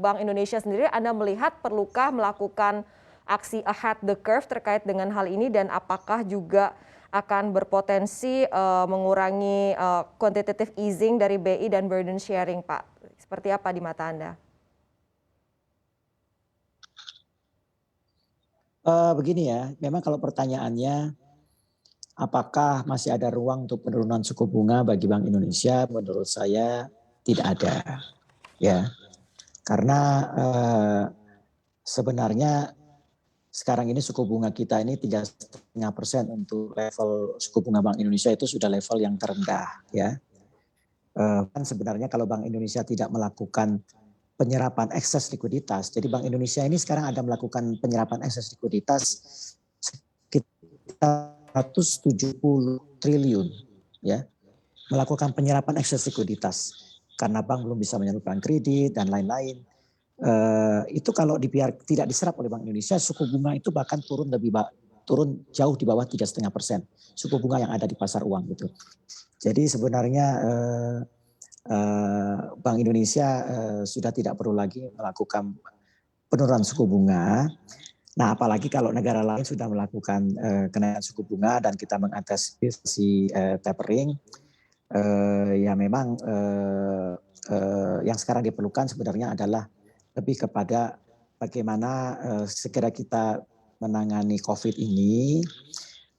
Bank Indonesia sendiri, Anda melihat perlukah melakukan aksi ahead the curve terkait dengan hal ini dan apakah juga akan berpotensi mengurangi quantitative easing dari BI dan burden sharing, Pak? Seperti apa di mata Anda? Begini ya, memang kalau pertanyaannya apakah masih ada ruang untuk penurunan suku bunga bagi Bank Indonesia? Menurut saya tidak ada, ya. Karena sebenarnya sekarang ini suku bunga kita ini 3,5% untuk level suku bunga Bank Indonesia itu sudah level yang terendah, ya. Kan sebenarnya kalau Bank Indonesia tidak melakukan penyerapan ekses likuiditas, jadi Bank Indonesia ini sekarang ada melakukan penyerapan ekses likuiditas sekitar 170 triliun, ya, melakukan penyerapan ekses likuiditas karena bank belum bisa menyalurkan kredit dan lain-lain. Itu kalau tidak diserap oleh Bank Indonesia, suku bunga itu bahkan turun jauh di bawah 3,5% suku bunga yang ada di pasar uang gitu. Jadi sebenarnya Bank Indonesia sudah tidak perlu lagi melakukan penurunan suku bunga. Nah, apalagi kalau negara lain sudah melakukan kenaikan suku bunga dan kita mengantisipasi tapering, ya memang yang sekarang diperlukan sebenarnya adalah lebih kepada bagaimana segera kita menangani COVID ini,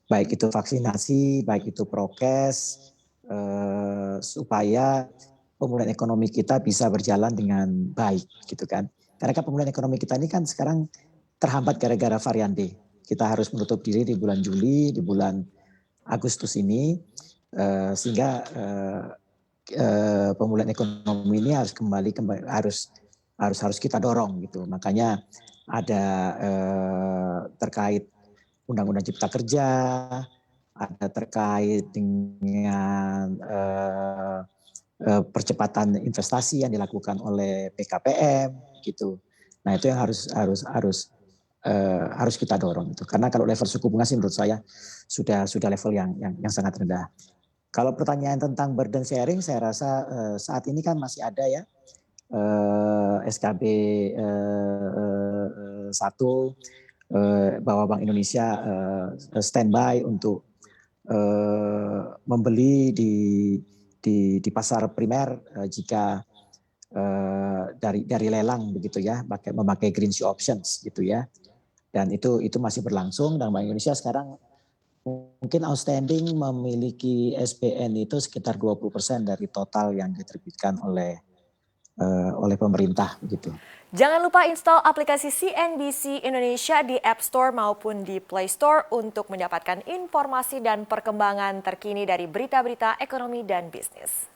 baik itu vaksinasi, baik itu prokes, supaya pemulihan ekonomi kita bisa berjalan dengan baik, gitu kan. Karena kan pemulihan ekonomi kita ini kan sekarang terhambat gara-gara varian D. Kita harus menutup diri di bulan Juli, di bulan Agustus ini, sehingga pemulihan ekonomi ini harus harus kita dorong gitu. Makanya ada terkait Undang-Undang Cipta Kerja, ada terkait dengan percepatan investasi yang dilakukan oleh PKPM gitu. Nah itu yang harus kita dorong itu. Karena kalau level suku bunga sih menurut saya sudah level yang sangat rendah. Kalau pertanyaan tentang burden sharing, saya rasa saat ini kan masih ada ya SKB 1 bahwa Bank Indonesia standby untuk membeli di pasar primer jika dari lelang begitu ya, memakai green shoe options gitu ya. Dan itu masih berlangsung dan Bank Indonesia sekarang mungkin outstanding memiliki SPN itu sekitar 20% dari total yang diterbitkan oleh pemerintah begitu. Jangan lupa install aplikasi CNBC Indonesia di App Store maupun di Play Store untuk mendapatkan informasi dan perkembangan terkini dari berita-berita ekonomi dan bisnis.